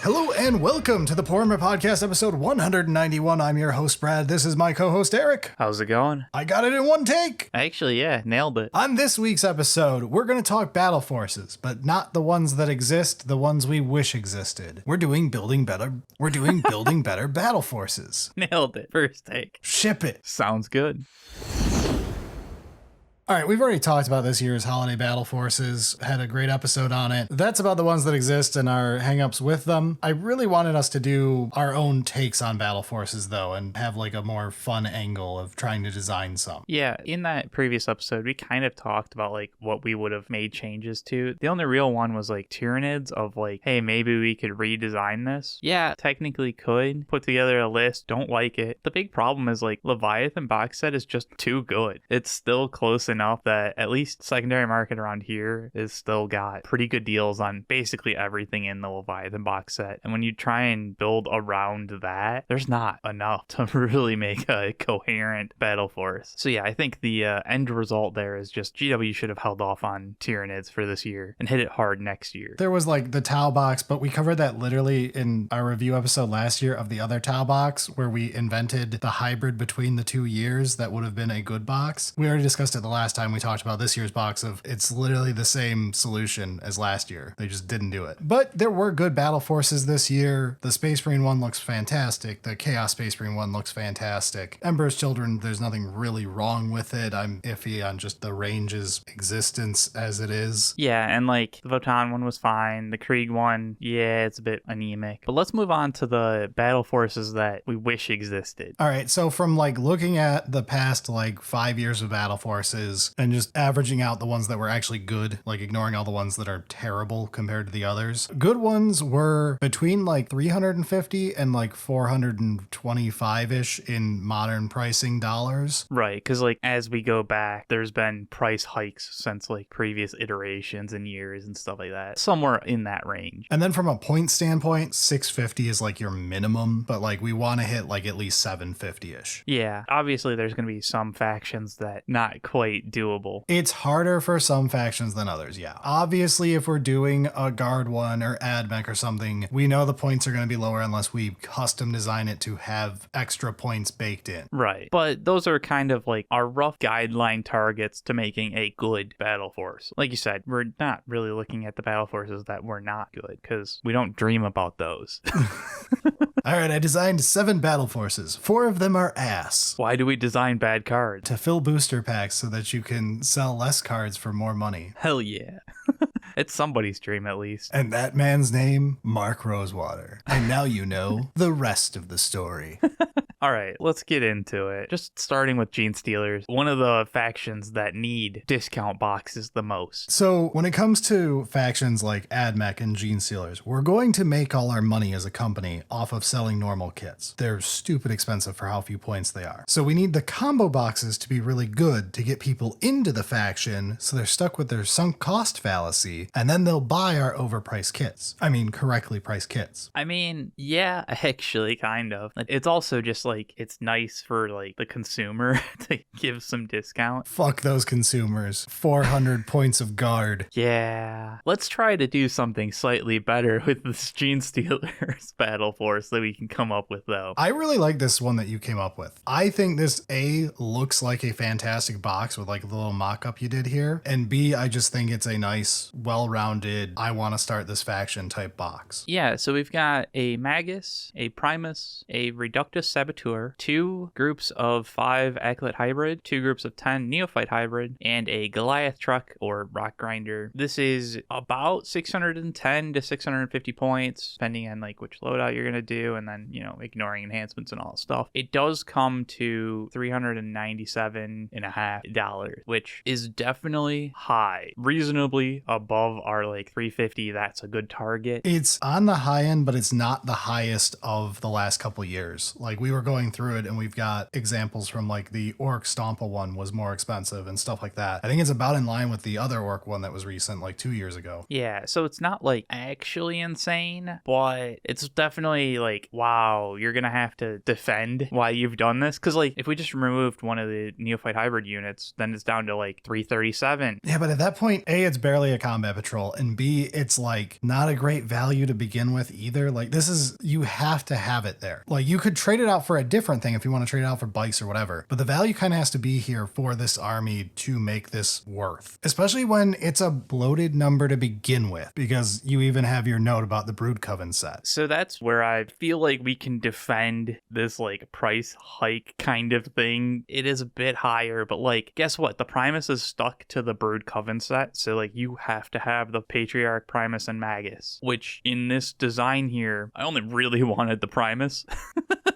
Hello and welcome to the Warhammer Podcast, episode 191. I'm your host, Brad. This is my co-host, Eric. How's it going? I got it in one take. Actually, yeah, nailed it. On this week's episode, we're going to talk Battleforces, but not the ones that exist, the ones we wish existed. We're doing building better Battleforces. Nailed it. First take. Ship it. Sounds good. All right, we've already talked about this year's holiday Battleforces, had a great episode on it. That's about the ones that exist and our hangups with them. I really wanted us to do our own takes on Battleforces, though, and have like a more fun angle of trying to design some. Yeah, in that previous episode, we kind of talked about like what we would have made changes to. The only real one was like Tyranids of like, hey, maybe we could redesign this. Yeah, technically could. Put together a list, don't like it. The big problem is like Leviathan box set is just too good. It's still close enough that at least secondary market around here is still got pretty good deals on basically everything in the Leviathan box set. And when you try and build around that, there's not enough to really make a coherent battle force. So yeah, I think the end result there is just GW should have held off on Tyranids for this year and hit it hard next year. There was like the Tau box, but we covered that literally in our review episode last year of the other Tau box, where we invented the hybrid between the 2 years that would have been a good box. We already discussed it the last time we talked about this year's box of it's literally the same solution as last year. They just didn't do it. But there were good battle forces this year. The Space Marine one looks fantastic. The Chaos Space Marine one looks fantastic. Ember's Children, there's nothing really wrong with it. I'm iffy on just the range's existence as it is. Yeah, and like the Votan one was fine. The Krieg one, yeah, it's a bit anemic. But let's move on to the battle forces that we wish existed. All right, so from like looking at the past like 5 years of battle forces and just averaging out the ones that were actually good, like ignoring all the ones that are terrible compared to the others. Good ones were between like 350 and like 425-ish in modern pricing dollars. Right, because like as we go back, there's been price hikes since like previous iterations and years and stuff like that. Somewhere in that range. And then from a point standpoint, 650 is like your minimum, but like we want to hit like at least 750-ish. Yeah, obviously there's going to be some factions that not quite doable. It's harder for some factions than others, yeah. Obviously, if we're doing a guard one or AdMech or something, we know the points are going to be lower unless we custom design it to have extra points baked in. Right. But those are kind of like our rough guideline targets to making a good battle force. Like you said, we're not really looking at the battle forces that were not good because we don't dream about those. All right, I designed 7 battle forces. 4 of them are ass. Why do we design bad cards? To fill booster packs so that you can sell less cards for more money. Hell yeah. It's somebody's dream at least. And that man's name, Mark Rosewater. And now you know the rest of the story. All right, let's get into it. Just starting with Genestealers, one of the factions that need discount boxes the most. So when it comes to factions like AdMech and Genestealers, we're going to make all our money as a company off of selling normal kits. They're stupid expensive for how few points they are. So we need the combo boxes to be really good to get people into the faction so they're stuck with their sunk cost fallacy, and then they'll buy our overpriced kits. I mean, correctly priced kits. I mean, yeah, actually, kind of. It's also just like, it's nice for like the consumer to give some discount. Fuck those consumers. 400 points of guard. Yeah. Let's try to do something slightly better with this Genestealers battle force that we can come up with though. I really like this one that you came up with. I think this A looks like a fantastic box with like the little mock-up you did here. And B, I just think it's a nice, well-rounded, I want to start this faction type box. Yeah, so we've got a Magus, a Primus, a Reductus Saboteur, 2 groups of 5 Acolyte Hybrid, 2 groups of 10 Neophyte Hybrid, and a Goliath Truck or Rock Grinder. This is about 610 to 650 points, depending on like which loadout you're going to do, and then, you know, ignoring enhancements and all that stuff. It does come to $397.50, which is definitely high, reasonably above our like 350. That's a good target. It's on the high end, but it's not the highest of the last couple years. Like we were going through it and we've got examples from like the Orc Stompa one was more expensive and stuff like that. I think it's about in line with the other Orc one that was recent, like 2 years ago. Yeah, so it's not like actually insane, but it's definitely like, wow, you're gonna have to defend why you've done this. Because like, if we just removed one of the Neophyte Hybrid units, then it's down to like 337. Yeah, but at that point, A, it's barely a combat patrol, and B, it's like not a great value to begin with either. Like this is, you have to have it there. Like you could trade it out for a different thing if you want to trade it out for bikes or whatever, but the value kind of has to be here for this army to make this worth, especially when it's a bloated number to begin with, because you even have your note about the Brood Coven set. So that's where I feel like we can defend this like price hike kind of thing. It is a bit higher, but like, guess what? The Primus is stuck to the Brood Coven set, so like you have to have the Patriarch, Primus, and Magus, which in this design here, I only really wanted the Primus.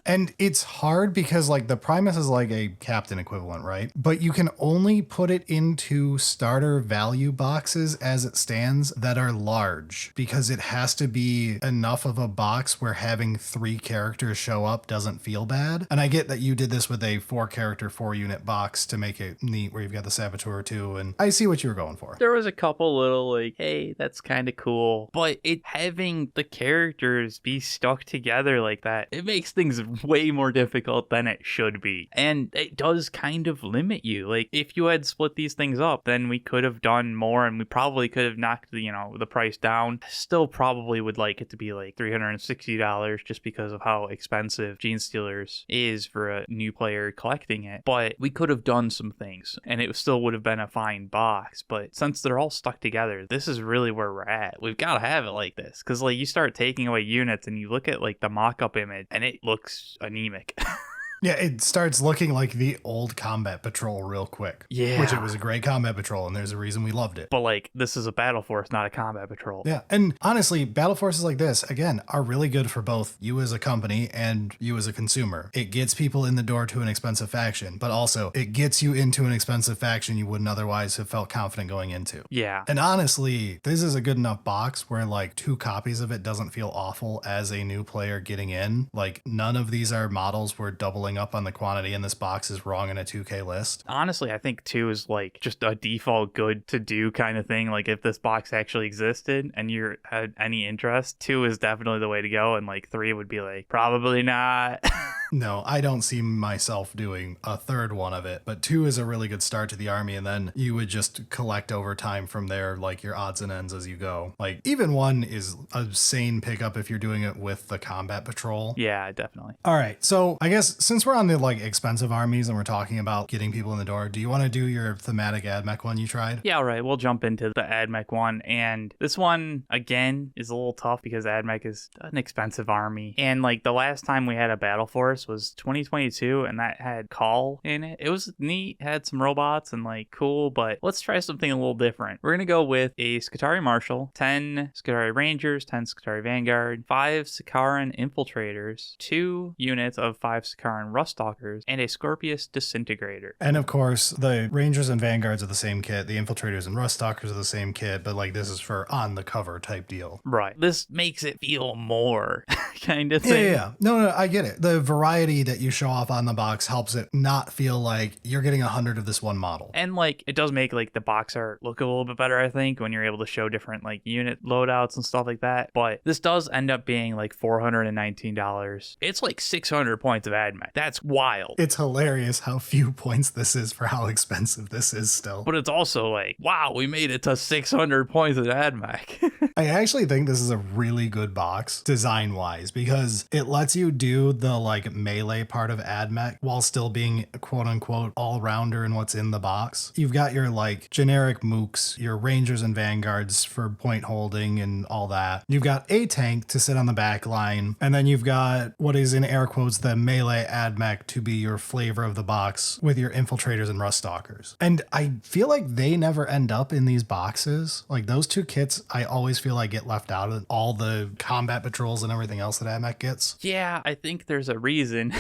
And it's hard because like the Primus is like a captain equivalent, right? But you can only put it into starter value boxes as it stands that are large, because it has to be enough of a box where having 3 characters show up doesn't feel bad. And I get that you did this with a 4-character, 4-unit box to make it neat where you've got the Saboteur too, and I see what you were going for. There was a couple little like, hey, that's kind of cool, but it having the characters be stuck together like that, it makes things way more difficult than it should be. And it does kind of limit you. Like if you had split these things up, then we could have done more and we probably could have knocked the, the price down. Still probably would like it to be like $360 just because of how expensive Genestealers is for a new player collecting it. But we could have done some things and it still would have been a fine box. But since they're all stuck together, this is really where we're at. We've got to have it like this, because like you start taking away units and you look at like the mock-up image and it looks anemic. Yeah, it starts looking like the old Combat Patrol real quick. Yeah. Which it was a great Combat Patrol, and there's a reason we loved it. But like, this is a Battle Force, not a Combat Patrol. Yeah, and honestly, Battle Forces like this, again, are really good for both you as a company and you as a consumer. It gets people in the door to an expensive faction, but also it gets you into an expensive faction you wouldn't otherwise have felt confident going into. Yeah. And honestly, this is a good enough box where like 2 copies of it doesn't feel awful as a new player getting in. Like none of these are models where doubling up on the quantity in this box is wrong in a 2K list. Honestly, I think 2 is like just a default good to do kind of thing. Like if this box actually existed and you had any interest, 2 is definitely the way to go. And like 3 would be like, probably not. No, I don't see myself doing a 3rd one of it, but 2 is a really good start to the army, and then you would just collect over time from there, like your odds and ends as you go. Like even 1 is a sane pickup if you're doing it with the Combat Patrol. Yeah, definitely. All right, so I guess since we're on the like expensive armies and we're talking about getting people in the door, do you want to do your thematic AdMech one you tried? Yeah, all right, we'll jump into the AdMech one, and this one again is a little tough because AdMech is an expensive army, and like the last time we had a Battle Force was 2022, and that had Call in it. It was neat, had some robots and like cool, but let's try something a little different. We're gonna go with a Skitarii Marshal, 10 Skitarii Rangers, 10 Skitarii Vanguard, 5 Sicaran Infiltrators, 2 units of 5 Sicaran Ruststalkers, and a Scorpius Disintegrator. And of course, the Rangers and Vanguards are the same kit, the Infiltrators and Ruststalkers are the same kit, but like this is for on the cover type deal. Right. This makes it feel more kind of thing. Yeah. No, I get it. The variety that you show off on the box helps it not feel like you're getting 100 of this one model. And like it does make like the box art look a little bit better, I think, when you're able to show different like unit loadouts and stuff like that. But this does end up being like $419. It's like 600 points of AdMech. That's wild. It's hilarious how few points this is for how expensive this is still. But it's also like, wow, we made it to 600 points of AdMech. I actually think this is a really good box design wise, because it lets you do the like melee part of AdMech while still being quote unquote all rounder in what's in the box. You've got your like generic mooks, your Rangers and Vanguards for point holding and all that. You've got a tank to sit on the back line, and then you've got what is in air quotes the melee AdMech to be your flavor of the box with your Infiltrators and Ruststalkers. And I feel like they never end up in these boxes. Like those 2 kits, I always feel like get left out of all the Combat Patrols and everything else that AdMech gets. Yeah, I think there's a reason reason,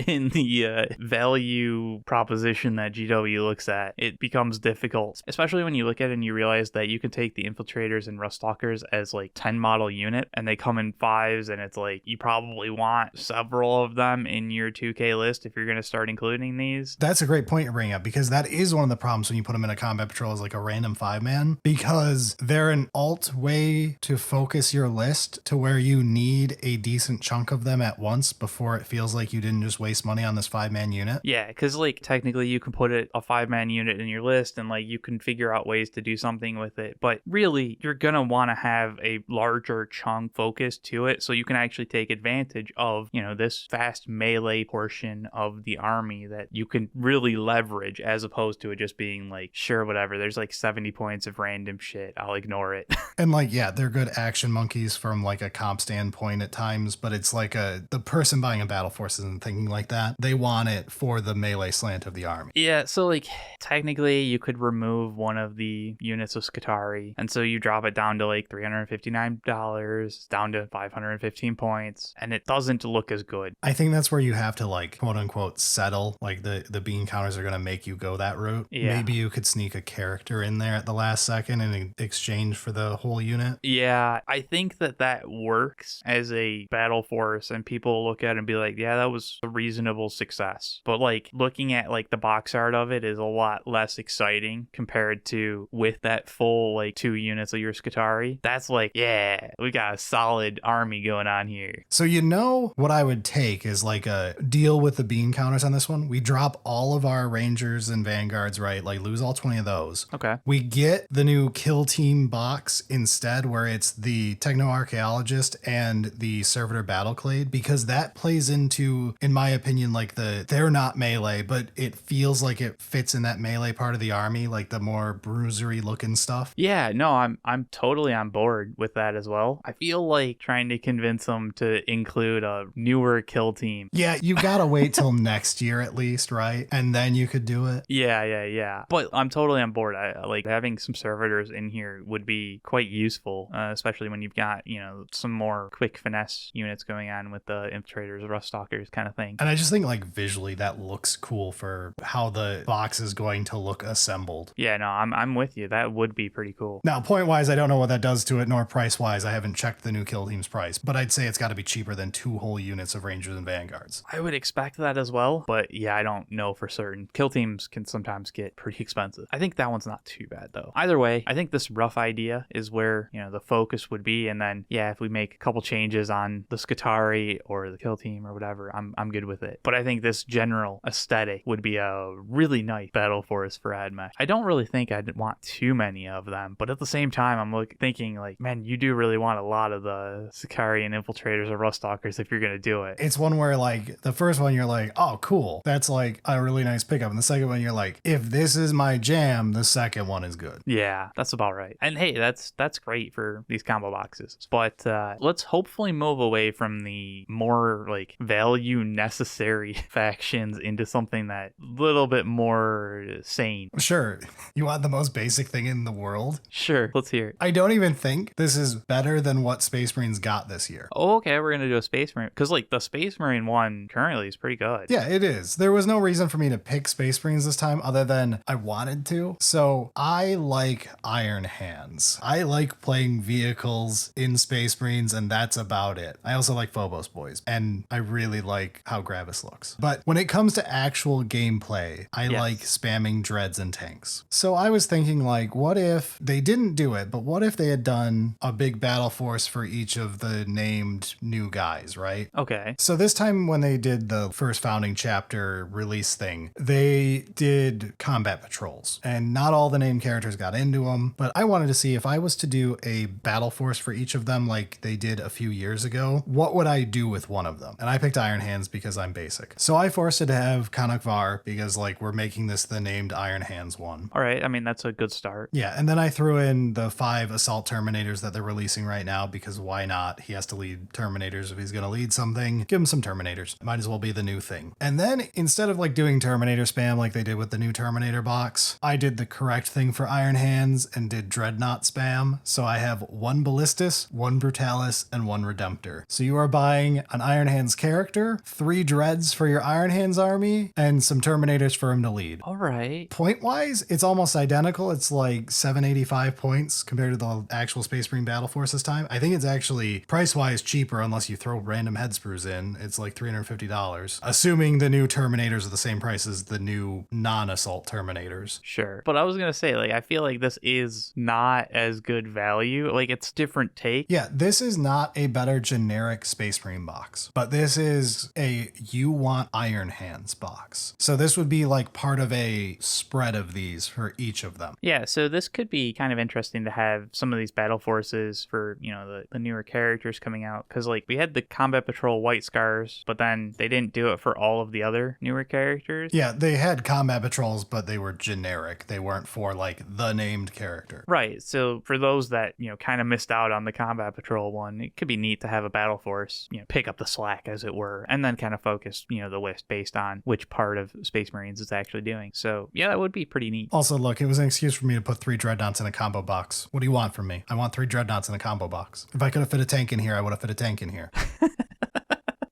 in the value proposition that GW looks at, it becomes difficult, especially when you look at it and you realize that you can take the infiltrators and ruststalkers as like 10 model unit, and they come in 5s, and it's like you probably want several of them in your 2K list if you're going to start including these. That's a great point to bring up, because that is one of the problems when you put them in a combat patrol as like a random 5-man, because they're an alt way to focus your list to where you need a decent chunk of them at once before it feels like you didn't just waste money on this 5-man unit. Yeah, because like technically you can put a 5-man unit in your list and like you can figure out ways to do something with it, but really you're gonna want to have a larger chunk focus to it so you can actually take advantage of, you know, this fast melee portion of the army that you can really leverage, as opposed to it just being like, sure, whatever, there's like 70 points of random shit, I'll ignore it. And like, yeah, they're good action monkeys from like a comp standpoint at times, but it's like the person buying a Battleforce isn't thinking like that. They want it for the melee slant of the army. Yeah, so like technically you could remove one of the units of Skitarii, and so you drop it down to like $359, down to 515 points, and it doesn't look as good. I think that's where you have to like quote unquote settle, like the bean counters are going to make you go that route. Yeah. Maybe you could sneak a character in there at the last second in exchange for the whole unit. Yeah, I think that works as a battle force, and people look at it and be like, yeah, that was a reasonable success. But like looking at like the box art of it is a lot less exciting compared to with that full like 2 units of your Skitarii. That's like, yeah, we got a solid army going on here. So you know what I would take is like a deal with the bean counters on this one. We drop all of our Rangers and Vanguards, right? Like lose all 20 of those. Okay. We get the new Kill Team box instead, where it's the Techno-Archaeologist and the Servitor Battleclade, because that plays into, in my opinion, like they're not melee, but it feels like it fits in that melee part of the army, like the more bruisery looking stuff. Yeah, no, I'm totally on board with that as well. I feel like trying to convince them to include a newer kill team. Yeah, you gotta wait till next year at least, right? And then you could do it. Yeah. But I'm totally on board. I like having some servitors in here would be quite useful, especially when you've got, you know, some more quick finesse units going on with the infiltrators, ruststalkers kind of thing. And I just think like visually that looks cool for how the box is going to look assembled. Yeah, no, I'm with you. That would be pretty cool. Now, point wise, I don't know what that does to it, nor price wise. I haven't checked the new kill team's price, but I'd say it's got to be cheaper than 2 whole units of Rangers and Vanguards. I would expect that as well, but yeah, I don't know for certain. Kill teams can sometimes get pretty expensive. I think that one's not too bad though. Either way, I think this rough idea is where, you know, the focus would be, and then yeah, if we make a couple changes on the Skitarii or the kill team or whatever, I'm good with it. But I think this general aesthetic would be a really nice battle force for AdMech. I don't really think I'd want too many of them, but at the same time, I'm thinking like, man, you do really want a lot of the Skitarii and infiltrators or ruststalkers if you're gonna do it. It's one where like the first one you're like, oh cool, that's like a really nice pickup, and the second one you're like, if this is my jam, the second one is good. Yeah, that's about right. And hey, that's great for these combo boxes. But let's hopefully move away from the more like value necessary factions into something that little bit more sane. Sure. You want the most basic thing in the world? Sure, let's hear it. I don't even think this is better than what Space Marines got this year. Oh, okay, we're gonna do a Space Marine, because like the Space Marine one currently is pretty good. Yeah, it is. There was no reason for me to pick Space Marines this time other than I wanted to. So I like Iron Hands. I like playing vehicles in Space Marines, and that's about it. I also like Phobos Boys, and I really like how Gravis looks. But when it comes to actual gameplay, I like spamming dreads and tanks. So I was thinking like, what if they didn't do it, but what if they had done a big battle force for each of the named new guys, right? Okay. So this time when they did the first founding chapter release thing, they did combat patrols, and not all the named characters got into them, but I wanted to see if I was to do a battle force for each of them like they did a few years ago, what would I do with one of them? And I picked Iron Hands because I'm basic. So I forced it to have Kanak Var because like we're making this the named Iron Hands one. All right, I mean, that's a good start. Yeah, and then I threw in the 5 Assault Terminators that they're releasing right now because why not? He has to lead Terminators if he's going to lead something. Give him some Terminators. Might as well be the new thing. And then instead of like doing Terminator spam like they did with the new Terminator box, I did the correct thing for Iron Hands and did Dreadnought spam. So I have 1 Ballistus, 1 Brutalis, and 1 Redemptor. So you are buying an Iron Hands character character, 3 dreads for your Iron Hands army, and some Terminators for him to lead. All right. Point-wise, it's almost identical. It's like 785 points compared to the actual Space Marine Battle Force this time. I think it's actually price-wise cheaper unless you throw random head sprues in. It's like $350, assuming the new Terminators are the same price as the new non-assault Terminators. Sure. But I was going to say, like, I feel like this is not as good value. Like, it's different take. Yeah, this is not a better generic Space Marine box, but this is a you want Iron Hands box. So this would be like part of a spread of these for each of them. Yeah, so this could be kind of interesting to have some of these battle forces for, you know, the newer characters coming out. Because, like, we had the Combat Patrol White Scars, but then they didn't do it for all of the other newer characters. Yeah, they had Combat Patrols, but they were generic. They weren't for, like, the named character. Right, so for those that, you know, kind of missed out on the Combat Patrol one, it could be neat to have a battle force, you know, pick up the slack, as it were, and then kind of focus, you know, the list based on which part of Space Marines it's actually doing. So, yeah, that would be pretty neat. Also, look, it was an excuse for me to put 3 Dreadnoughts in a combo box. What do you want from me? I want 3 Dreadnoughts in a combo box. If I could have fit a tank in here, I would have fit a tank in here.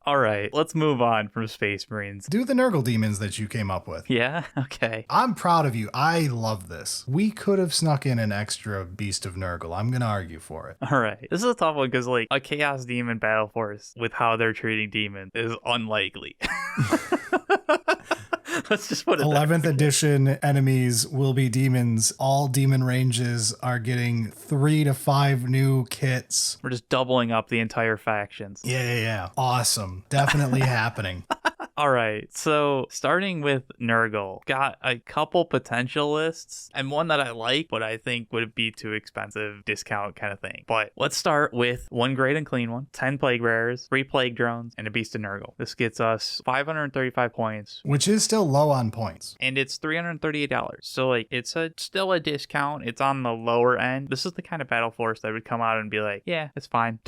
All right, let's move on from Space Marines. Do the Nurgle demons that you came up with. Yeah? Okay. I'm proud of you. I love this. We could have snuck in an extra Beast of Nurgle. I'm going to argue for it. All right. This is a tough one because, like, a Chaos Demon Battle Force with how they're treating demons is unlikely. Let's just put it 11th edition enemies will be demons. All demon ranges are getting 3 to 5 new kits. We're just doubling up the entire factions. Yeah. Awesome. Definitely happening. All right, so starting with Nurgle, got a couple potential lists and one that I like, but I think would be too expensive, discount kind of thing. But let's start with 1 Great and Clean one, 10 Plague Bearers, 3 Plague Drones, and a Beast of Nurgle. This gets us 535 points. Which is still low on points. And it's $338. So, like, it's still a discount. It's on the lower end. This is the kind of battle force that would come out and be like, yeah, it's fine.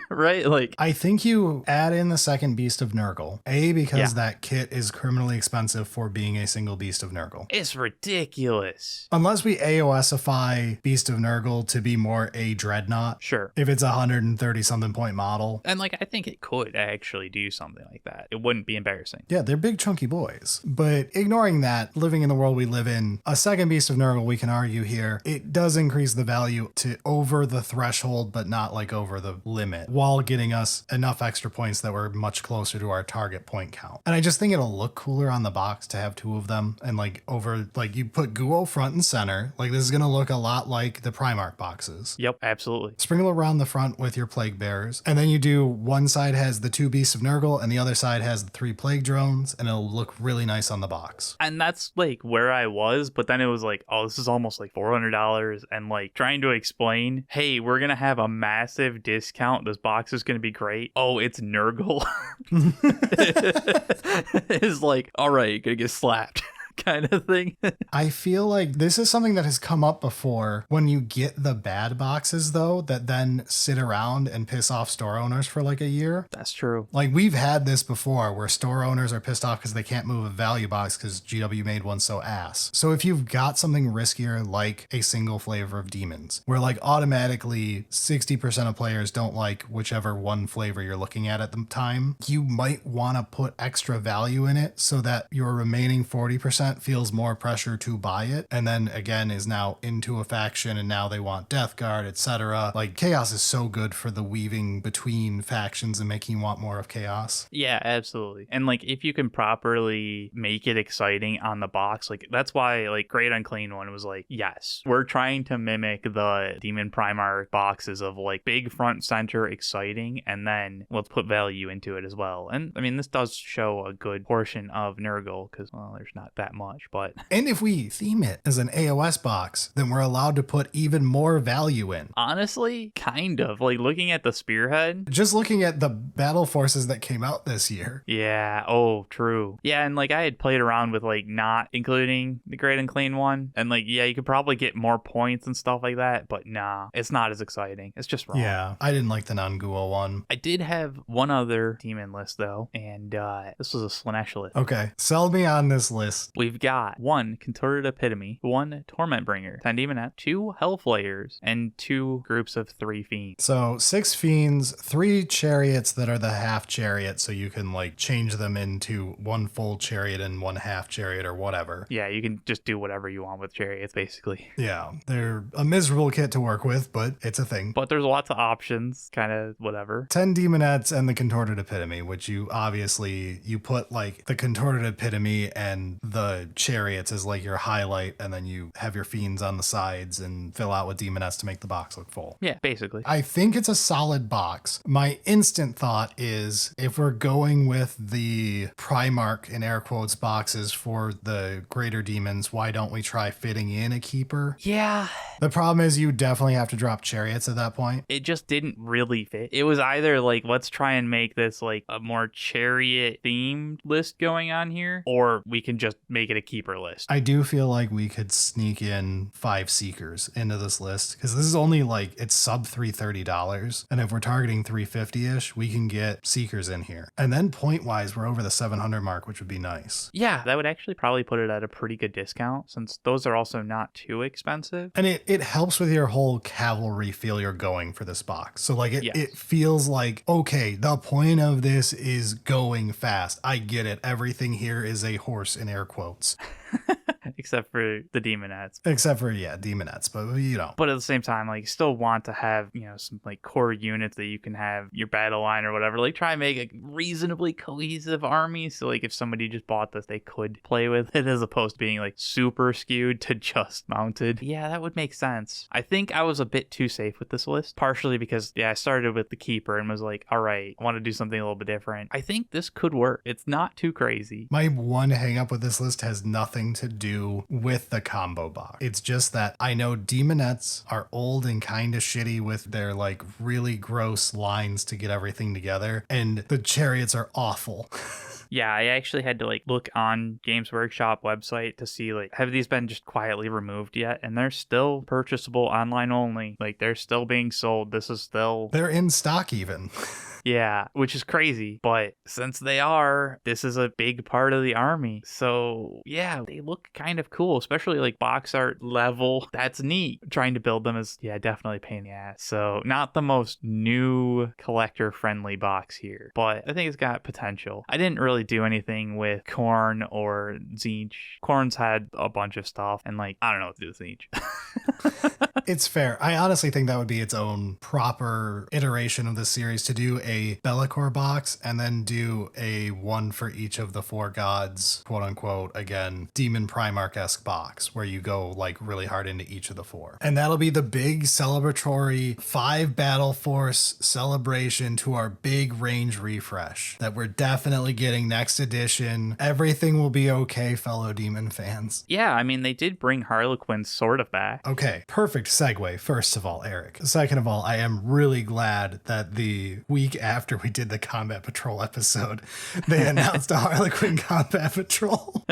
Right? Like, I think you add in the second Beast of Nurgle. Because that kit is criminally expensive for being a single Beast of Nurgle. It's ridiculous. Unless we AOSify Beast of Nurgle to be more a Dreadnought. Sure. If it's a 130 something point model. And, like, I think it could actually do something like that. It wouldn't be embarrassing. Yeah, they're big chunky boys. But ignoring that, living in the world we live in, a second Beast of Nurgle, we can argue here, it does increase the value to over the threshold, but not like over the limit, while getting us enough extra points that we're much closer to our target point count. And I just think it'll look cooler on the box to have 2 of them. And like over, like you put Guo front and center. Like this is going to look a lot like the Primarch boxes. Yep, absolutely. Sprinkle around the front with your Plague Bearers. And then you do one side has the 2 Beasts of Nurgle and the other side has the 3 Plague Drones. And it'll look really nice on the box. And that's like where I was. But then it was like, oh, this is almost like $400. And like trying to explain, hey, we're going to have a massive discount. This box is going to be great. Oh, it's Nurgle. Is like, all right, you're gonna get slapped. Kind of thing. I feel like this is something that has come up before when you get the bad boxes, though, that then sit around and piss off store owners for like a year. That's true. Like we've had this before where store owners are pissed off because they can't move a value box because GW made one so ass. So if you've got something riskier like a single flavor of demons, where like automatically 60% of players don't like whichever one flavor you're looking at the time, you might want to put extra value in it so that your remaining 40% feels more pressure to buy it, and then again is now into a faction and now they want Death Guard, etc. Like Chaos is so good for the weaving between factions and making you want more of Chaos. Yeah, absolutely. And like if you can properly make it exciting on the box, like that's why like Great Unclean one was like, yes, we're trying to mimic the Demon Primarch boxes of like big front center exciting, and then let's put value into it as well. And I mean, this does show a good portion of Nurgle because, well, there's not that much, but and if we theme it as an AOS box, then we're allowed to put even more value in. Honestly, kind of like looking at the spearhead, just looking at the battle forces that came out this year. Yeah. Oh, true. Yeah. And like I had played around with like not including the Great and Clean one, and like, yeah, you could probably get more points and stuff like that, but nah, it's not as exciting. It's just wrong. Yeah, I didn't like the non-Guo one. I did have one other demon list though, and this was a Slaanesh list. Okay, sell me on this list. we've got 1 Contorted Epitome, 1 Torment Bringer, 10 Demonette, 2 Hellflayers, and 2 groups of 3 Fiends. So 6 Fiends, 3 Chariots that are the half chariot, so you can like change them into 1 full chariot and 1 half chariot or whatever. Yeah, you can just do whatever you want with chariots, basically. Yeah, they're a miserable kit to work with, but it's a thing. But there's lots of options, kind of whatever. 10 Demonettes and the Contorted Epitome, which you obviously, you put like the Contorted Epitome and the Chariots as like your highlight, and then you have your Fiends on the sides and fill out with Demonettes to make the box look full. Yeah, basically. I think it's a solid box. My instant thought is if we're going with the Primarch in air quotes boxes for the greater demons, why don't we try fitting in a keeper? Yeah. The problem is you definitely have to drop Chariots at that point. It just didn't really fit. It was either like, let's try and make this like a more chariot themed list going on here, or we can just make it a keeper list. I do feel like we could sneak in 5 Seekers into this list because this is only like, it's sub $330. And if we're targeting 350-ish, we can get Seekers in here. And then point wise, we're over the 700 mark, which would be nice. Yeah, that would actually probably put it at a pretty good discount since those are also not too expensive. And it helps with your whole cavalry feel you're going for this box. So like it feels like, okay, the point of this is going fast. I get it. Everything here is a horse in air quotes. Except for the Demonettes. Except for, yeah, Demonettes, but you know. But at the same time, like, you still want to have, you know, some like core units that you can have your battle line or whatever. Like, try and make a reasonably cohesive army. So, like, if somebody just bought this, they could play with it as opposed to being like super skewed to just mounted. Yeah, that would make sense. I think I was a bit too safe with this list, partially because, yeah, I started with the Keeper and was like, all right, I want to do something a little bit different. I think this could work. It's not too crazy. My one hang up with this list has nothing to do with the combo box. It's just that I know Demonettes are old and kind of shitty with their like really gross lines to get everything together, and the Chariots are awful. Yeah, I actually had to like look on Games Workshop website to see like, have these been just quietly removed yet? And they're still purchasable online only. Like, they're still being sold. This is still... They're in stock even. Yeah, which is crazy. But since they are, this is a big part of the army. So yeah, they look kind of cool, especially like box art level. That's neat. Trying to build them is, yeah, definitely a pain in the ass. So not the most new collector friendly box here, but I think it's got potential. I didn't really do anything with Khorne or Tzeentch. Khorne's had a bunch of stuff, and like, I don't know what to do with Tzeentch. It's fair. I honestly think that would be its own proper iteration of the series, to do a Be'lakor box and then do a one for each of the 4 gods, quote unquote, again, Demon Primarch-esque box where you go like really hard into each of the 4. And that'll be the big celebratory 5 Battle Force celebration to our big range refresh that we're definitely getting next edition. Everything will be okay, fellow Demon fans. Yeah, I mean, they did bring Harlequins sort of back. Okay, perfect segue, first of all, Eric. Second of all, I am really glad that the week after we did the Combat Patrol episode, they announced a Harlequin Combat Patrol.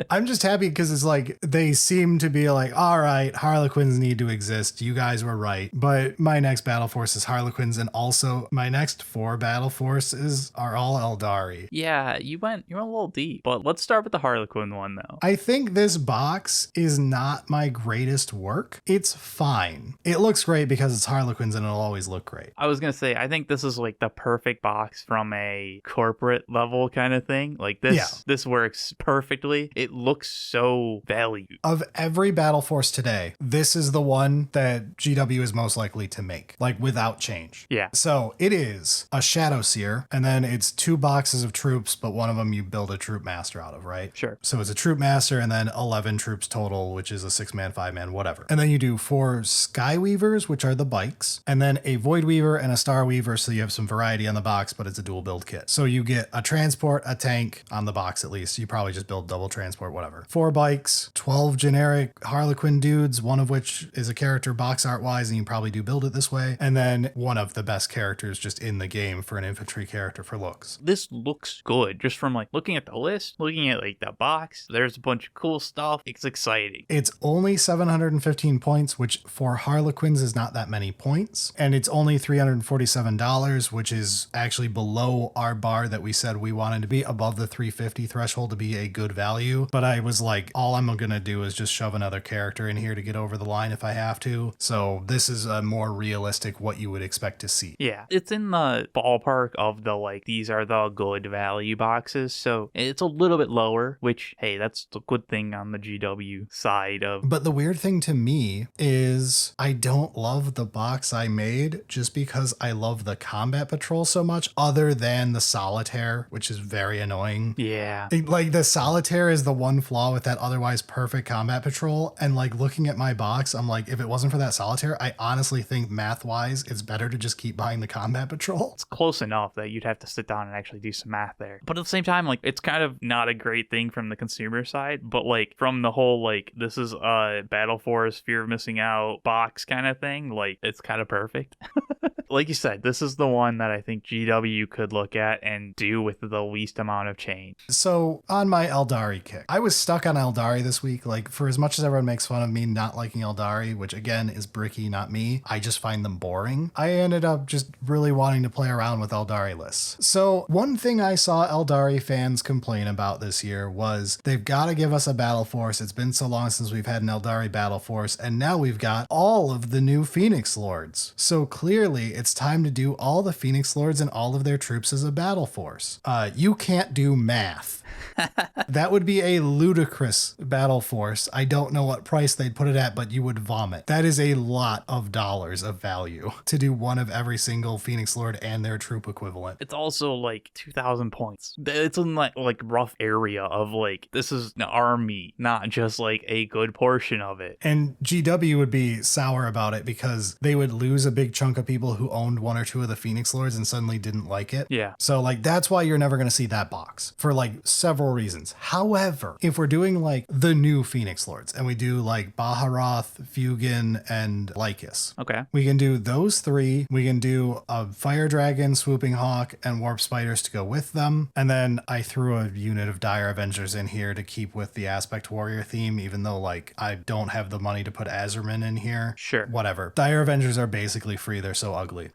I'm just happy because it's like, they seem to be like, all right, Harlequins need to exist. You guys were right. But my next Battle Force is Harlequins, and also my next 4 Battle Forces are all Aeldari. Yeah, you went a little deep, but let's start with the Harlequin one though. I think this box is not my greatest work. It's fine. It looks great because it's Harlequins and it'll always look great. I was gonna say, I think this is like the perfect box from a corporate level kind of thing. Like this works perfectly. It looks so valued. Of every Battle Force today, this is the one that GW is most likely to make, like without change. Yeah. So it is a Shadow Seer, and then it's 2 boxes of troops, but one of them you build a troop master out of, right? Sure. So it's a troop master and then 11 troops total, which is a 6-man, 5-man, whatever. And then you do 4 Skyweavers, which are the bikes, and then a Void Weaver and a Star Weaver, so you have some variety on the box, but it's a dual build kit. So you get a transport, a tank, on the box at least. You probably just build double transport, whatever. 4 bikes, 12 generic Harlequin dudes, one of which is a character box art wise, and you probably do build it this way. And then one of the best characters just in the game for an infantry character for looks. This looks good just from like looking at the list, looking at like the box. There's a bunch of cool stuff. It's exciting. It's only 715 points, which for Harlequins is not that many points. And it's only $347. $300, which is actually below our bar that we said we wanted to be, above the 350 threshold to be a good value. But I was like, all I'm going to do is just shove another character in here to get over the line if I have to. So this is a more realistic what you would expect to see. Yeah, it's in the ballpark of the like, these are the good value boxes. So it's a little bit lower, which, hey, that's the good thing on the GW side of. But the weird thing to me is I don't love the box I made just because I love the combat patrol so much, other than the solitaire, which is very annoying. Yeah. Like the solitaire is the one flaw with that otherwise perfect combat patrol. And like looking at my box, I'm like, if it wasn't for that solitaire, I honestly think math wise, it's better to just keep buying the combat patrol. It's close enough that you'd have to sit down and actually do some math there. But at the same time, like, it's kind of not a great thing from the consumer side, but like from the whole, like, this is a Battleforce fear of missing out box kind of thing, like, it's kind of perfect. Like you said, this is the one that I think GW could look at and do with the least amount of change. So on my Aeldari kick, I was stuck on Aeldari this week. Like, for as much as everyone makes fun of me not liking Aeldari, which again is bricky, not me, I just find them boring. I ended up just really wanting to play around with Aeldari lists. So one thing I saw Aeldari fans complain about this year was they've got to give us a battle force. It's been so long since we've had an Aeldari battle force, and now we've got all of the new Phoenix Lords. So clearly it's time to do all the Phoenix Lords and all of their troops as a battle force. You can't do math. That would be a ludicrous battle force. I don't know what price they'd put it at, but you would vomit. That is a lot of dollars of value to do one of every single Phoenix Lord and their troop equivalent. It's also like 2,000 points. It's in like rough area of like, this is an army, not just like a good portion of it. And GW would be sour about it because they would lose a big chunk of people who owned one or two of the Phoenix Lords and suddenly didn't like it. Yeah. So like that's why you're never going to see that box for like several reasons. However, if we're doing like the new Phoenix Lords and we do like Baharoth, Fugin, and Lycus. Okay. We can do those three. We can do a Fire Dragon, Swooping Hawk, and Warp Spiders to go with them. And then I threw a unit of Dire Avengers in here to keep with the Aspect Warrior theme, even though like I don't have the money to put Azerman in here. Sure. Whatever. Dire Avengers are basically free. They're so ugly.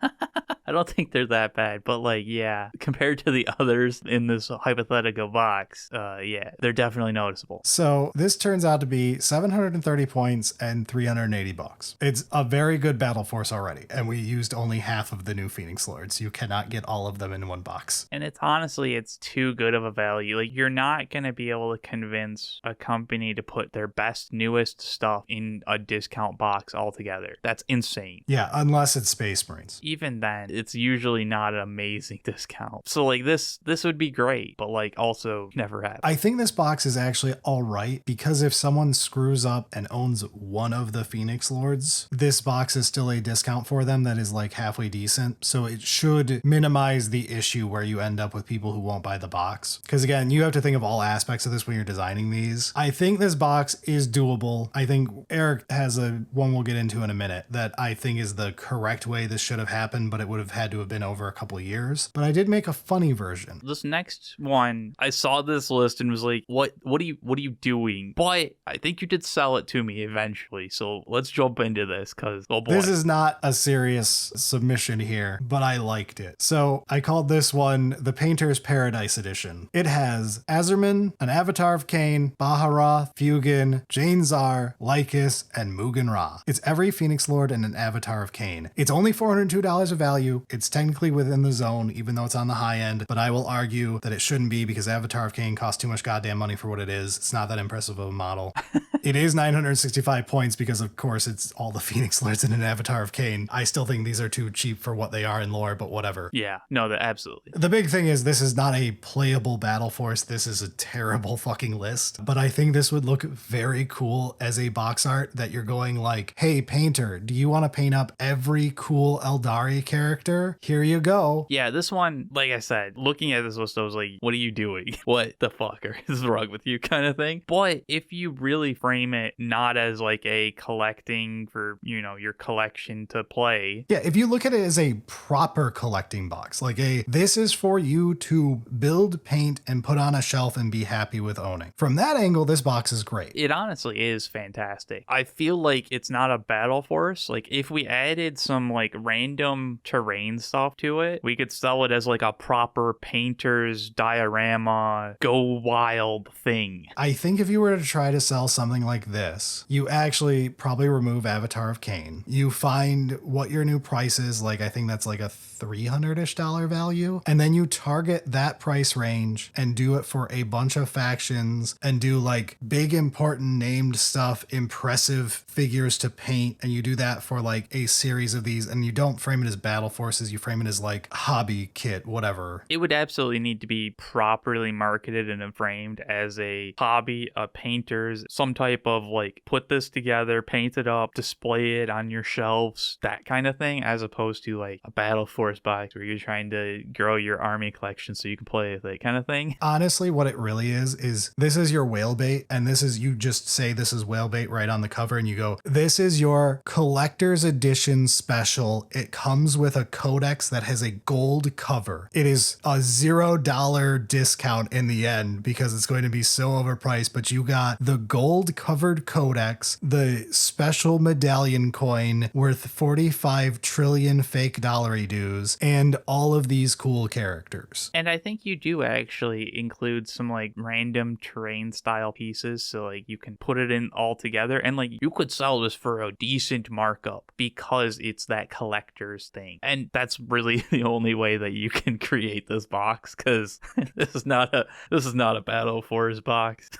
I don't think they're that bad, but like, yeah, compared to the others in this hypothetical box, yeah, they're definitely noticeable. So this turns out to be 730 points and $380. It's a very good battle force already, and we used only half of the new Phoenix Lords. You cannot get all of them in one box. And it's honestly, it's too good of a value. Like, you're not going to be able to convince a company to put their best, newest stuff in a discount box altogether. That's insane. Yeah, unless it's Space Marines. Even then, it's usually not an amazing discount. So like this would be great, but like also never happens. I think this box is actually all right because if someone screws up and owns one of the Phoenix Lords, this box is still a discount for them that is like halfway decent. So it should minimize the issue where you end up with people who won't buy the box. Because again, you have to think of all aspects of this when you're designing these. I think this box is doable. I think Eric has a one we'll get into in a minute that I think is the correct way this should have happened, but it would have had to have been over a couple of years. But I did make a funny version. This next one, I saw this list and was like, what are you doing? But I think you did sell it to me eventually. So let's jump into this because, oh boy. This is not a serious submission here, but I liked it. So I called this one the Painter's Paradise Edition. It has Azerman, an Avatar of Cain, Baharoth, Fugin, Jane Zar, Lycus, and Mugen Ra. It's every Phoenix Lord and an Avatar of Cain. It's only $402 of value. It's technically within the zone, even though it's on the high end, but I will argue that it shouldn't be because Avatar of Cain costs too much goddamn money for what it is. It's not that impressive of a model. It is 965 points because, of course, it's all the Phoenix Lords in an Avatar of Cain. I still think these are too cheap for what they are in lore, but whatever. Yeah, no, absolutely. The big thing is this is not a playable battle force. This is a terrible fucking list, but I think this would look very cool as a box art that you're going like, hey, painter, do you want to paint up every cool Aeldari character? Here you go. Yeah, this one, like I said, looking at this list, I was like, what are you doing? What the fuck is wrong with you kind of thing? But if you really frame it not as like a collecting for, you know, your collection to play. Yeah, if you look at it as a proper collecting box, like this is for you to build, paint, and put on a shelf and be happy with owning. From that angle, this box is great. It honestly is fantastic. I feel like it's not a battle force. Like if we added some like random terrain terrain stuff to it, we could sell it as like a proper painter's diorama, go wild thing. I think if you were to try to sell something like this, you actually probably remove Avatar of Cain. You find what your new price is, like I think that's like a $300-ish value, and then you target that price range and do it for a bunch of factions and do like big important named stuff, impressive figures to paint, and you do that for like a series of these, and you don't frame it as battle forces, you frame it as like hobby kit, whatever. It would absolutely need to be properly marketed and framed as a hobby, a painter's, some type of like put this together, paint it up, display it on your shelves, that kind of thing, as opposed to like a Battleforce box where you're trying to grow your army collection so you can play with it kind of thing. Honestly, what it really is this is your whale bait, and this is, you just say this is whale bait right on the cover, and you go, this is your collector's edition special. It comes with a codex that has a gold cover. It is a $0 discount in the end because it's going to be so overpriced, but you got the gold covered codex, the special medallion coin worth 45 trillion fake dollary dues, and all of these cool characters. And I think you do actually include some like random terrain style pieces, so like you can put it in all together, and like you could sell this for a decent markup because it's that collector's thing. And that's really the only way that you can create this box, because this is not a Battleforce box.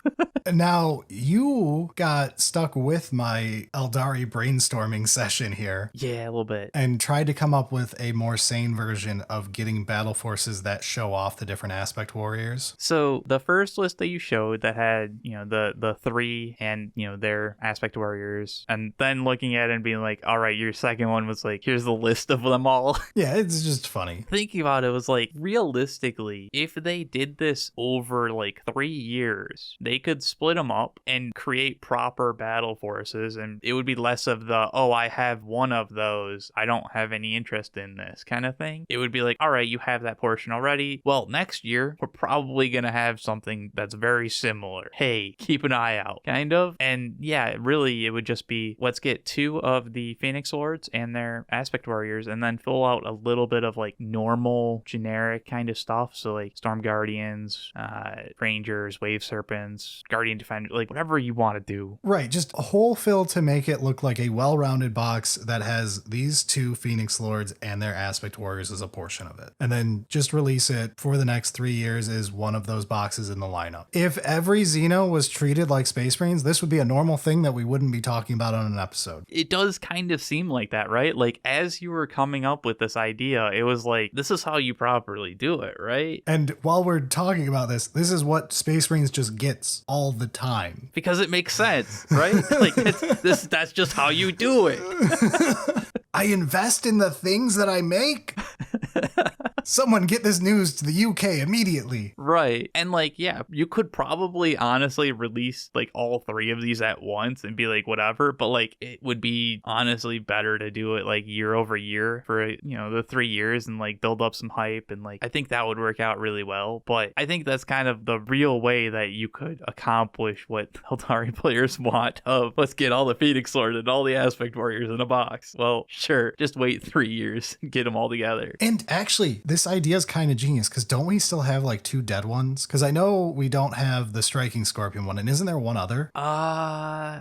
Now, you got stuck with my Aeldari brainstorming session here. Yeah, a little bit. And tried to come up with a more sane version of getting battle forces that show off the different aspect warriors. So the first list that you showed that had, you know, the three and, you know, their aspect warriors, and then looking at it and being like, all right, your second one was like, here's the list of them all. Yeah, it's just funny. Thinking about it was like, realistically, if they did this over like 3 years, they could split them up and create proper battle forces, and it would be less of the, oh, I have one of those, I don't have any interest in this kind of thing. It would be like, all right, you have that portion already. Well, next year, we're probably going to have something that's very similar. Hey, keep an eye out, kind of. And yeah, really, it would just be, let's get 2 of the Phoenix Lords and their aspect warriors, and then fill out a little bit of like normal, generic kind of stuff. So like Storm Guardians, Rangers, Wave Serpents, Guardian Defender, like whatever you want to do. Right, just a whole fill to make it look like a well-rounded box that has these 2 Phoenix Lords and their aspect warriors as a portion of it. And then just release it for the next 3 years as one of those boxes in the lineup. If every Xeno was treated like Space Marines, this would be a normal thing that we wouldn't be talking about on an episode. It does kind of seem like that, right? Like as you were coming up with this idea, it was like, this is how you properly do it, right? And while we're talking about this is what Space Marines just gets all the time. Because it makes sense, right? Like that's just how you do it. I invest in the things that I make. Someone get this news to the UK immediately. Right. And like, yeah, you could probably honestly release like all 3 of these at once and be like, whatever. But like, it would be honestly better to do it like year over year for, you know, the 3 years and like build up some hype. And like, I think that would work out really well. But I think that's kind of the real way that you could accomplish what Aeldari players want of, let's get all the Phoenix Lords and all the aspect warriors in a box. Well, sure. Just wait 3 years and get them all together. And actually, this idea is kind of genius, because don't we still have like 2 dead ones? Because I know we don't have the Striking Scorpion one, and isn't there one other?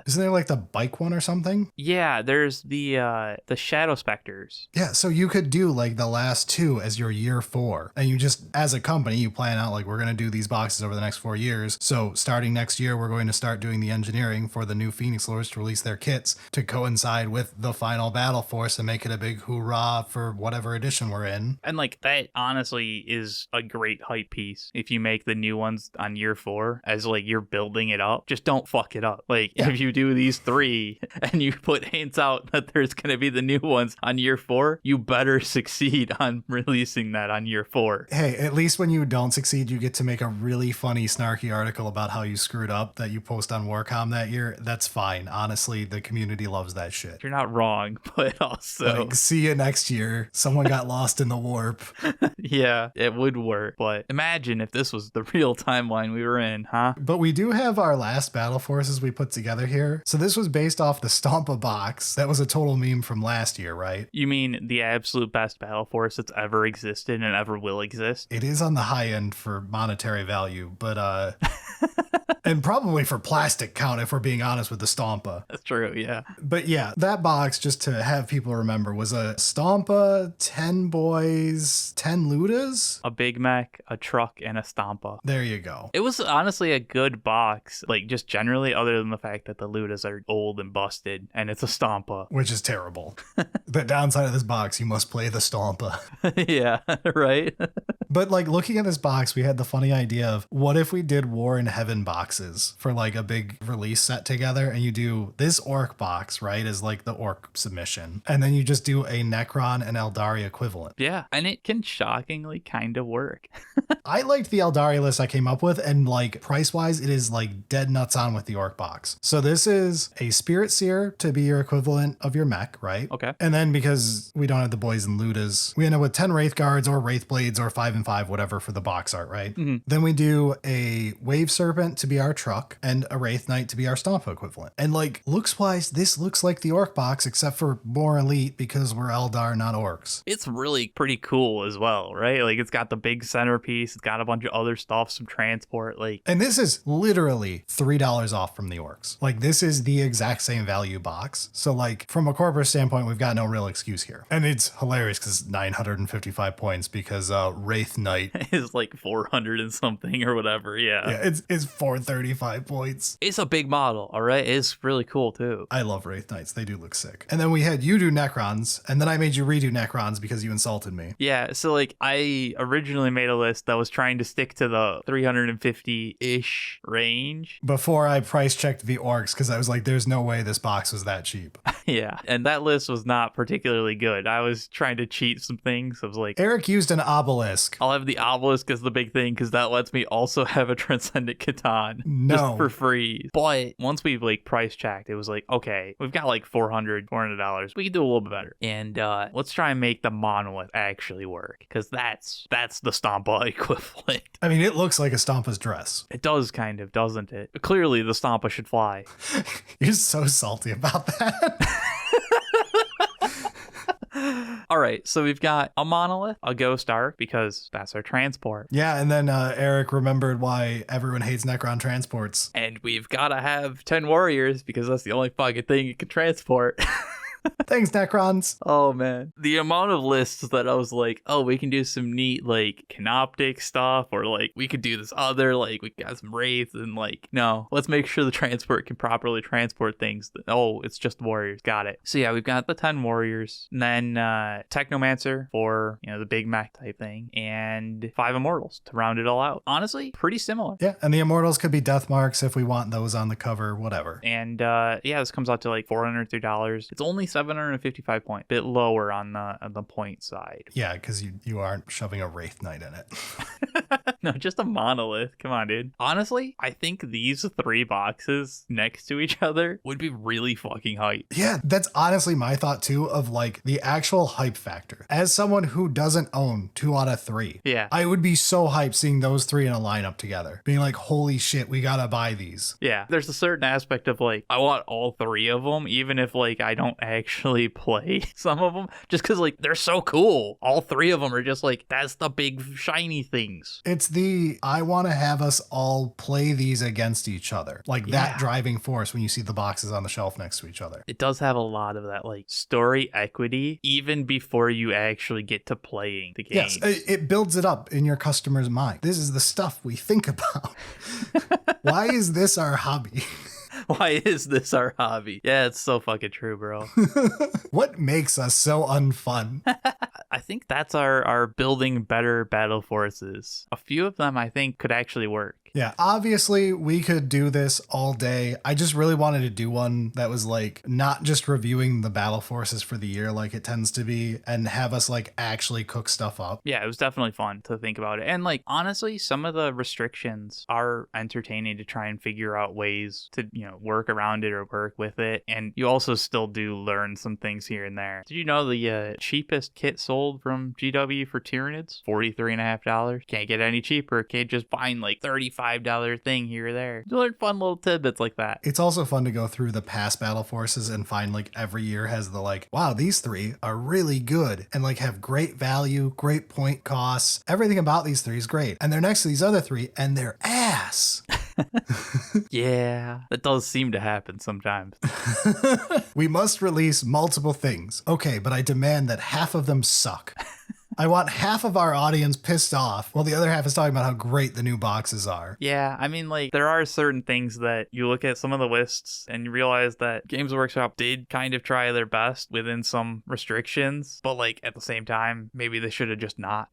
Isn't there like the bike one or something? Yeah, there's the Shadow Specters. Yeah, so you could do like the last 2 as your year 4, and you just, as a company, you plan out like, we're going to do these boxes over the next 4 years. So starting next year, we're going to start doing the engineering for the new Phoenix Lords to release their kits to coincide with the final Battle Force and make it a big hoorah for whatever edition we're in. And like, that honestly is a great hype piece. If you make the new ones on year 4 as like you're building it up, just don't fuck it up. Like if you do these 3 and you put hints out that there's going to be the new ones on year 4, you better succeed on releasing that on year 4. Hey, at least when you don't succeed, you get to make a really funny, snarky article about how you screwed up that you post on Warcom that year. That's fine. Honestly, the community loves that shit. You're not wrong, but also like, see you next year. Someone got lost in the warp. Yeah, it would work. But imagine if this was the real timeline we were in, huh? But we do have our last battle forces we put together here. So this was based off the Stompa Box. That was a total meme from last year, right? You mean the absolute best battle force that's ever existed and ever will exist? It is on the high end for monetary value, but and probably for plastic count if we're being honest with the Stompa. That's true, yeah. But yeah, that box, just to have people remember, was a Stompa, 10 boys, 10 Ludas. A Big Mech, a truck, and a Stompa. There you go. It was honestly a good box, like just generally, other than the fact that the Ludas are old and busted, and it's a Stompa. Which is terrible. The downside of this box, you must play the Stompa. Yeah, right? But like looking at this box, we had the funny idea of what if we did War in Heaven boxes for like a big release set together, and you do this orc box, right, as like the orc submission, and then you just do a Necron and Aeldari equivalent. Yeah, and it can shockingly kind of work. I liked the Aeldari list I came up with, and like price wise, it is like dead nuts on with the orc box. So this is a Spirit Seer to be your equivalent of your mech, right? Okay. And then because we don't have the boys and Ludas, we end up with 10 Wraith Guards or Wraith Blades or 5 and 5, whatever for the box art, right? Mm-hmm. Then we do a Wave Serpent to be our truck and a Wraith Knight to be our Stompa equivalent. And like looks wise, this looks like the orc box except for more elite because we're Eldar, not orcs. It's really pretty cool as well, right? Like it's got the big centerpiece, it's got a bunch of other stuff, some transport, like. And this is literally $3 off from the orcs. Like this is the exact same value box. So like from a corporate standpoint, we've got no real excuse here. And it's hilarious because 955 points because Wraith Knight is like 400 and something or whatever. Yeah, it's 435 points. It's a big model, all right? It's really cool too. I love Wraith Knights. They do look sick. And then we had you do Necrons, and then I made you redo Necrons because you insulted me. Yeah, so like I originally made a list that was trying to stick to the 350-ish range. Before I price checked the orcs, because I was like, there's no way this box was that cheap. Yeah, and that list was not particularly good. I was trying to cheat some things. I was like, Eric used an obelisk. I'll have the obelisk as the big thing because that lets me also have a transcendent Catan just for free. But once we've like price checked, it was like, okay, we've got like $400. We can do a little bit better. And let's try and make the monolith actually work because that's the Stompa equivalent. I mean, it looks like a Stompa's dress. It does kind of, doesn't it? Clearly the Stompa should fly. You're so salty about that. All right, so we've got a monolith, a ghost arc, because that's our transport. Yeah, and then Eric remembered why everyone hates Necron transports. And we've got to have 10 warriors, because that's the only fucking thing it can transport. Thanks, Necrons. Oh, man. The amount of lists that I was like, oh, we can do some neat, like, canoptic stuff, or, like, we could do this other, like, we got some wraiths, and, like, no, let's make sure the transport can properly transport things. Oh, it's just warriors. Got it. So, yeah, we've got the 10 warriors, and then Technomancer for, you know, the big mech type thing, and 5 immortals to round it all out. Honestly, pretty similar. Yeah, and the immortals could be death marks if we want those on the cover, whatever. And, yeah, this comes out to, like, $403. It's only 755 points, bit lower on the point side. Yeah, because you aren't shoving a Wraith Knight in it. No, just a monolith. Come on, dude. Honestly, I think these 3 boxes next to each other would be really fucking hype. Yeah, that's honestly my thought too, of like the actual hype factor. As someone who doesn't own 2 out of 3, yeah, I would be so hyped seeing those 3 in a lineup together, being like, holy shit, we gotta buy these. Yeah, there's a certain aspect of like, I want all 3 of them, even if like I don't actually play some of them, just because like they're so cool. All 3 of them are just like, that's the big shiny things. It's I want to have us all play these against each other, like that driving force when you see the boxes on the shelf next to each other. It does have a lot of that like story equity even before you actually get to playing the game. Yes, it builds it up in your customer's mind. This is the stuff we think about. Why is this our hobby? Why is this our hobby? Yeah, it's so fucking true, bro. What makes us so unfun? I think that's our building better battle forces. A few of them I think could actually work. Yeah, obviously we could do this all day. I just really wanted to do one that was like not just reviewing the battle forces for the year like it tends to be, and have us like actually cook stuff up. Yeah, it was definitely fun to think about it. And like, honestly, some of the restrictions are entertaining to try and figure out ways to, work around it or work with it. And you also still do learn some things here and there. Did you know the cheapest kit sold from GW for Tyranids? $43.50. Can't get any cheaper. Can't just find like $35 thing here or there. You learn fun little tidbits like that. It's also fun to go through the past battle forces and find like every year has the like, wow, these three are really good and like have great value, great point costs. Everything about these three is great. And they're next to these other three and they're ass. Yeah, that does seem to happen sometimes. We must release multiple things. Okay, but I demand that half of them suck. I want half of our audience pissed off while the other half is talking about how great the new boxes are. Yeah, I mean, like, there are certain things that you look at some of the lists and you realize that Games Workshop did kind of try their best within some restrictions, but like at the same time, maybe they should have just not.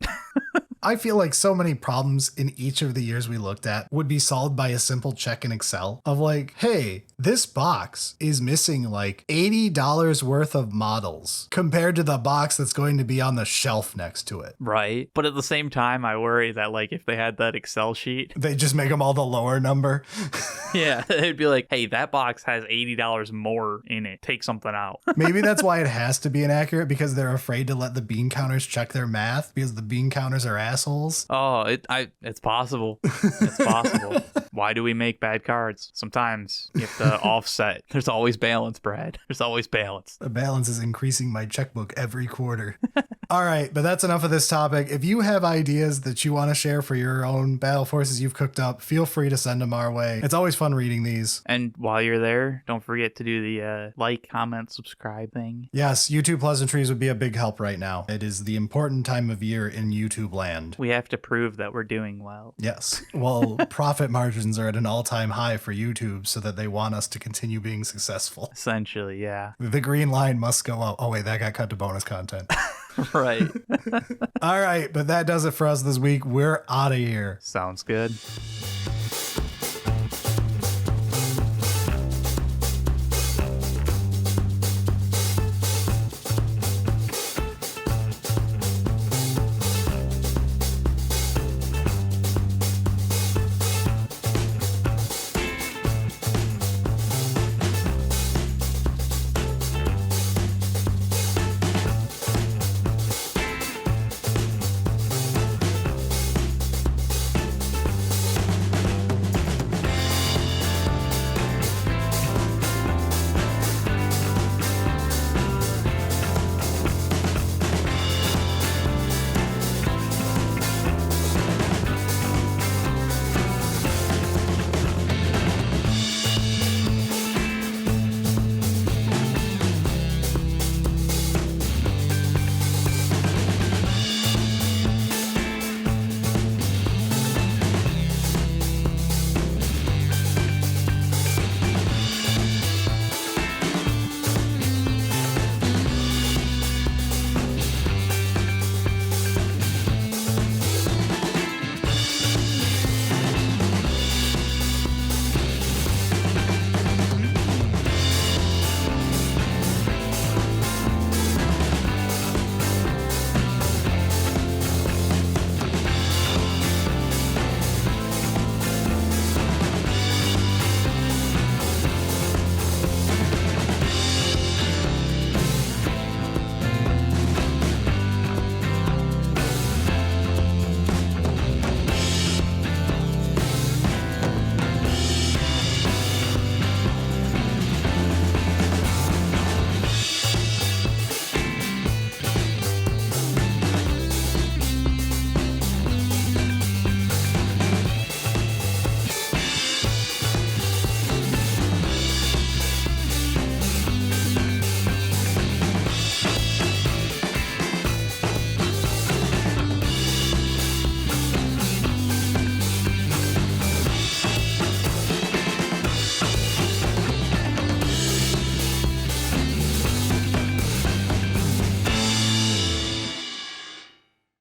I feel like so many problems in each of the years we looked at would be solved by a simple check in Excel of like, hey, this box is missing like $80 worth of models compared to the box that's going to be on the shelf next to it. Right. But at the same time, I worry that like if they had that Excel sheet, they just make them all the lower number. Yeah, it'd be like, hey, that box has $80 more in it. Take something out. Maybe that's why it has to be inaccurate, because they're afraid to let the bean counters check their math because the bean counters are assholes. Oh, it's possible. It's possible. Why do we make bad cards? Sometimes you have to offset. There's always balance, Brad. There's always balance. The balance is increasing my checkbook every quarter. All right, but that's enough of this topic. If you have ideas that you want to share for your own battle forces you've cooked up, feel free to send them our way. It's always fun reading these. And while you're there, don't forget to do the like, comment, subscribe thing. Yes, YouTube pleasantries would be a big help right now. It is the important time of year in YouTube land. We have to prove that we're doing well. Yes. Well, profit margins are at an all-time high for YouTube so that they want us to continue being successful. Essentially, yeah. The green line must go up. Oh, wait, that got cut to bonus content. Right. All right, but that does it for us this week. We're out of here. Sounds good.